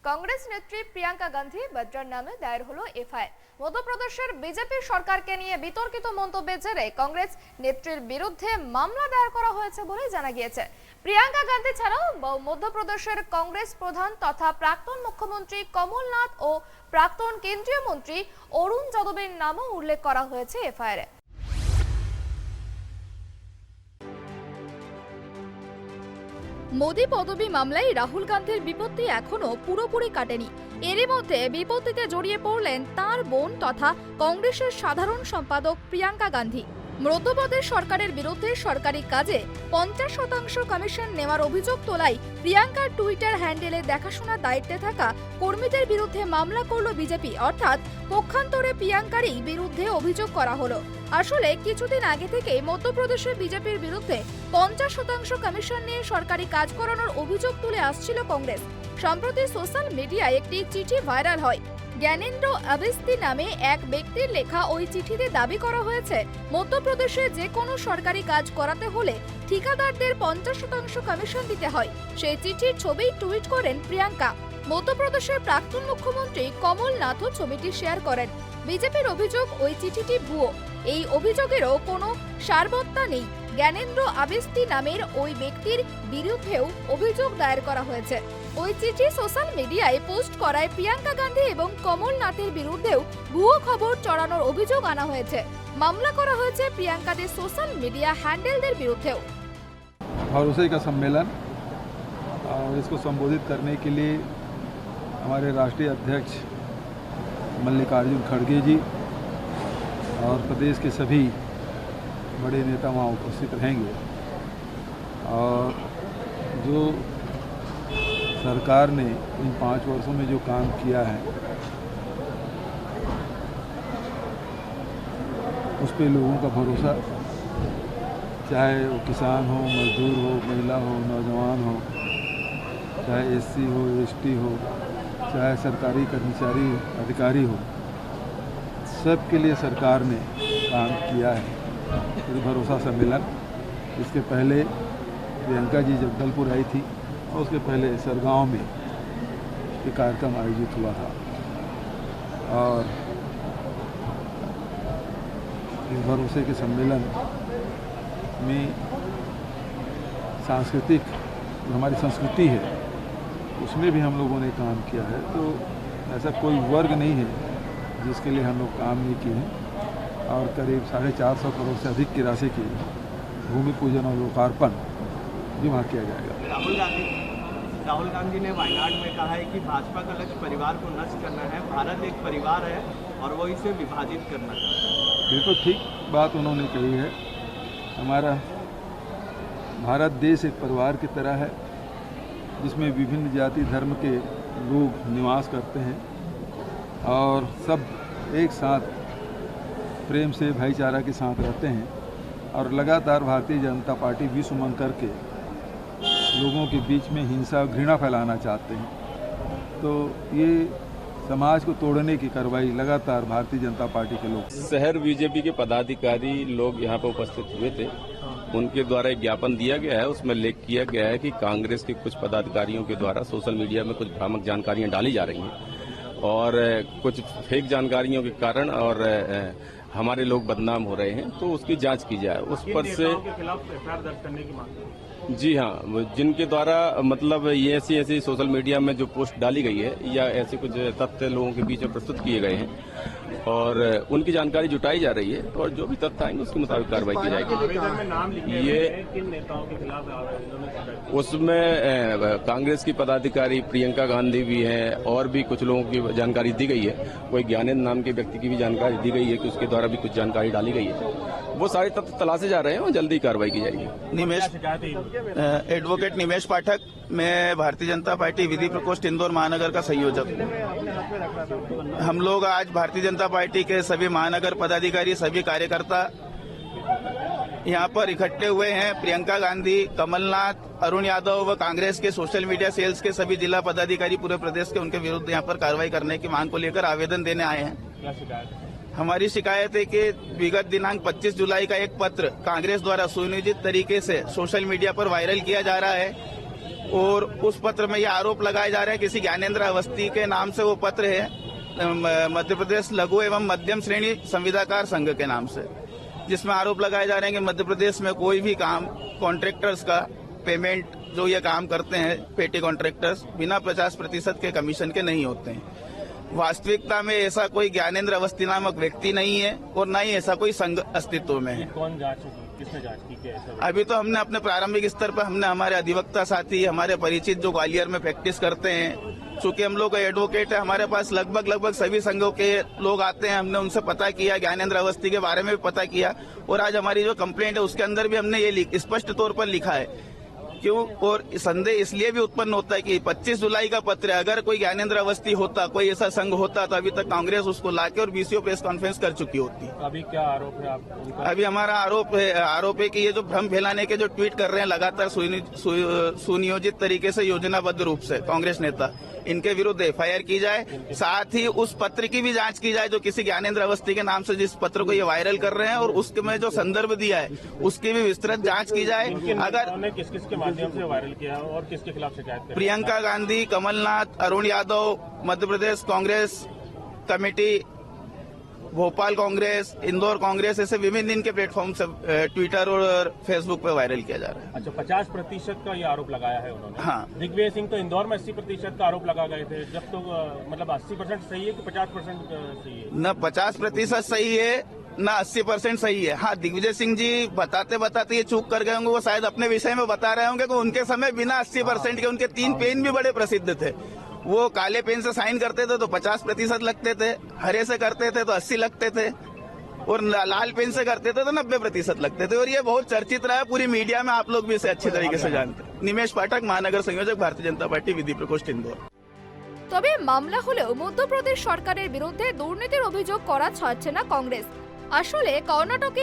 कांग्रेस नेत्री प्रियंका गांधी बड्रार नामे दायर hello FIR. मध्यप्रदेशेर BJP सरकारके निये बितर्कित मंतब्येर जेरे कांग्रेस नेत्रीर बिरुद्धे मामला दायर करा हयेछे बोले जाना गियेछे। प्रियंका गांधी छाड़ाओ मध्यप्रदेशेर कांग्रेस प्रधान तथा प्राक्तन मुख्यमंत्री कमलनाथ और प्राक्तन केंद्रीय मंत्री अरुण यादवेर नामও उल्लेख करा हयेछे एफआईआर। मोदी पदवी मामलाয় राहुल गांधीर विपत्ति एखोनो पुरोपुरी काटेनी। एरই মধ্যে বিপত্তিতে জড়িয়ে পড়লেন তার বোন তথা কংগ্রেসের সাধারণ সম্পাদক প্রিয়াঙ্কা গান্ধী। মধ্যপ্রদেশ সরকারের বিরুদ্ধে সরকারি কাজে 50% কমিশন নেওয়ার অভিযোগ তোলায় প্রিয়াঙ্কার টুইটার হ্যান্ডেলে দেখাশোনার দায়িত্বে থাকা কর্মীদের বিরুদ্ধে মামলা করল বিজেপি। অর্থাৎ পক্ষান্তরে প্রিয়াঙ্কারই বিরুদ্ধে অভিযোগ করা হলো। আসলে কিছুদিন আগে থেকে মধ্যপ্রদেশের বিজেপির বিরুদ্ধে 50% কমিশন নিয়ে সরকারি কাজ করানোর অভিযোগ তুলে আসছিল কংগ্রেস। সম্প্রতি সোশ্যাল মিডিয়ায় একটি চিঠি ভাইরাল হয়। জ্ঞানেন্দ্র অবস্তি নামে এক ব্যক্তির লেখা ওই চিঠিতে দাবি করা হয়েছে মধ্যপ্রদেশে যে কোনো সরকারি কাজ করাতে হলে ঠিকাদারদের 50% কমিশন দিতে হয়। সেই চিঠির ছবি টুইট করেন প্রিয়াঙ্কা। মধ্যপ্রদেশের প্রাক্তন মুখ্যমন্ত্রী কমলনাথও ছবিটি শেয়ার করেন। বিজেপির অভিযোগ ওই চিঠিটি ভুয়ো। এই অভিযোগেরও কোনো সারবত্তা নেই। জ্ঞানেন্দ্র অবস্তি নামের ওই ব্যক্তির বিরুদ্ধেও অভিযোগ দায়ের করা হয়েছে। ওই চিঠি সোশ্যাল মিডিয়ায় পোস্ট করায় প্রিয়াঙ্কা গান্ধী এবং কমলনাথের বিরুদ্ধেও ভুয়ো খবর ছড়ানোর অভিযোগ আনা হয়েছে। মামলা করা হয়েছে প্রিয়াঙ্কাদের সোশ্যাল মিডিয়া হ্যান্ডেলদের বিরুদ্ধেও। भरोसे का सम्मेलन और इसको संबोधित करने के लिए हमारे राष्ट्रीय अध्यक्ष मल्लिकार्जुन खड़गे जी और प्रदेश के सभी बड़े नेता वहाँ उपस्थित रहेंगे। और जो सरकार ने इन 5 वर्षों में जो काम किया है उस पे लोगों का भरोसा, चाहे वो किसान हो, मजदूर हो, महिला हो, नौजवान हो, चाहे एससी हो, एसटी हो, चाहे सरकारी कर्मचारी अधिकारी हो, सब के लिए सरकार ने काम किया है। ये भरोसा सम्मेलन, इसके पहले प्रियंका जी जगदलपुर आई थी और उसके पहले सरगांव में एक कार्यक्रम आयोजित हुआ था। और इस भरोसे के सम्मेलन में सांस्कृतिक जो हमारी संस्कृति है उसमें भी हम लोगों ने काम किया है। तो ऐसा कोई वर्ग नहीं है जिसके लिए हम लोग काम नहीं किए हैं। और करीब 450 करोड़ से अधिक की राशि की भूमि पूजन और लोकार्पण भी वहाँ किया जाएगा। राहुल गांधी ने वायनाड में कहा है कि भाजपा का लक्ष्य परिवार को नष्ट करना है। भारत एक परिवार है और वो इसे विभाजित करना चाहता है। बिल्कुल ठीक बात उन्होंने कही है। हमारा भारत देश एक परिवार की तरह है जिसमें विभिन्न जाति धर्म के लोग निवास करते हैं और सब एक साथ प्रेम से भाईचारा के साथ रहते हैं। और लगातार भारतीय जनता पार्टी विश्व उमंग करके लोगों के बीच में हिंसा घृणा फैलाना चाहते हैं। तो ये समाज को तोड़ने की कार्रवाई लगातार भारतीय जनता पार्टी के लोग। शहर बीजेपी के पदाधिकारी लोग यहाँ पर उपस्थित हुए थे। उनके द्वारा एक ज्ञापन दिया गया है, उसमें उल्लेख किया गया है कि कांग्रेस के कुछ पदाधिकारियों के द्वारा सोशल मीडिया में कुछ भ्रामक जानकारियां डाली जा रही हैं और कुछ फेक जानकारियों के कारण और हमारे लोग बदनाम हो रहे हैं। तो उसकी जांच की जाए। उस पर से जी हाँ, जिनके द्वारा मतलब ये ऐसी सोशल मीडिया में जो पोस्ट डाली गई है या ऐसे कुछ तथ्य लोगों के बीच में प्रस्तुत किए गए हैं और उनकी जानकारी जुटाई जा रही है और जो भी तथ्य आएंगे उसके मुताबिक कार्रवाई की जाएगी। ये उसमें कांग्रेस की पदाधिकारी प्रियंका गांधी भी हैं और भी कुछ लोगों की जानकारी दी गई है। कोई ज्ञानेंद्र नाम के व्यक्ति की भी जानकारी दी गई है कि उसके द्वारा भी कुछ जानकारी डाली गई है। वो सारे तथ्य तलाशे जा रहे हैं और जल्दी कार्रवाई की जाएगी। एडवोकेट निमेश पाठक, मैं भारतीय जनता पार्टी विधि प्रकोष्ठ इंदौर महानगर का संयोजक। हम लोग आज भारतीय जनता पार्टी के सभी महानगर पदाधिकारी, सभी कार्यकर्ता यहाँ पर इकट्ठे हुए हैं। प्रियंका गांधी, कमलनाथ, अरुण यादव व कांग्रेस के सोशल मीडिया सेल्स के सभी जिला पदाधिकारी पूरे प्रदेश के उनके विरुद्ध यहाँ पर कार्रवाई करने की मांग को लेकर आवेदन देने आए हैं। हमारी शिकायत है कि विगत दिनांक 25 जुलाई का एक पत्र कांग्रेस द्वारा सुनियोजित तरीके से सोशल मीडिया पर वायरल किया जा रहा है और उस पत्र में ये आरोप लगाए जा रहे हैं किसी ज्ञानेंद्र अवस्थी के नाम से वो पत्र है मध्य प्रदेश लघु एवं मध्यम श्रेणी संविदाकार संघ के नाम से, जिसमें आरोप लगाए जा रहे हैं कि मध्य प्रदेश में कोई भी काम कॉन्ट्रैक्टर्स का पेमेंट जो ये काम करते हैं पेटी कॉन्ट्रैक्टर्स बिना 50% के कमीशन के नहीं होते हैं। वास्तविकता में ऐसा कोई ज्ञानेंद्र अवस्थी नामक व्यक्ति नहीं है और न ही ऐसा कोई संघ अस्तित्व में है। कौन जांच होगी, किसने जांच की, क्या ऐसा? अभी तो हमने अपने प्रारंभिक स्तर पर हमने हमारे अधिवक्ता साथी हमारे परिचित जो ग्वालियर में प्रैक्टिस करते हैं, चूंकि हम लोग एडवोकेट है, हमारे पास लगभग सभी संघों के लोग आते हैं, हमने उनसे पता किया, ज्ञानेंद्र अवस्थी के बारे में भी पता किया और आज हमारी जो कंप्लेंट है उसके अंदर भी हमने ये स्पष्ट तौर पर लिखा है। क्यों? और संदेह इसलिए भी उत्पन्न होता है कि 25 जुलाई का पत्र है, अगर कोई ज्ञानेंद्र अवस्थी होता, कोई ऐसा संघ होता तो अभी तक कांग्रेस उसको लाके और बीसीओ प्रेस कॉन्फ्रेंस कर चुकी होती। अभी क्या आरोप है आप उनका? अभी हमारा आरोप है कि ये जो भ्रम फैलाने के जो ट्वीट कर रहे हैं लगातार सुनियोजित तरीके से योजनाबद्ध रूप से कांग्रेस नेता, इनके विरुद्ध एफआईआर की जाए, साथ ही उस पत्र की भी जांच की जाए जो किसी ज्ञानेंद्र अवस्थी के नाम से जिस पत्र को ये वायरल कर रहे हैं और उसमें जो संदर्भ दिया है उसकी भी विस्तृत जांच की जाए। अगर किस किस के माध्यम से वायरल किया और किसके खिलाफ शिकायत करें? प्रियंका गांधी, कमलनाथ, अरुण यादव, मध्य प्रदेश कांग्रेस कमेटी, भोपाल कांग्रेस, इंदौर कांग्रेस, ऐसे विभिन्न इनके प्लेटफॉर्म से ट्विटर और फेसबुक पे वायरल किया जा रहा है। अच्छा, 50% का ये आरोप लगाया है उन्होंने। हाँ। दिग्विजय सिंह तो इंदौर में 80% का आरोप लगा गए थे, जब तो मतलब 80% सही है कि 50% सही है? न 50% सही है न 80% सही है। हाँ, दिग्विजय सिंह जी बताते ये चूक कर गए होंगे, वो शायद अपने विषय में बता रहे होंगे कि उनके समय बिना 80% के उनके 3 पेन भी बड़े प्रसिद्ध थे। वो काले पेन से साइन करते थे तो 50% लगते थे, हरे से करते थे तो 80 लगते थे और लाल पेन से करते थे तो 90% लगते थे और ये बहुत चर्चित रहा है पूरी मीडिया में, आप लोग भी इसे अच्छी तरीके से जानते हैं। निमेश पाठक, महानगर संयोजक, भारतीय जनता पार्टी, विधि प्रकोष्ठ, इंदौर। তবে মামলা হলেও মধ্যপ্রদেশ সরকারের বিরুদ্ধে দুর্নীতির অভিযোগ করা ছাড়ছে না কংগ্রেস। আসলে কর্ণাটকে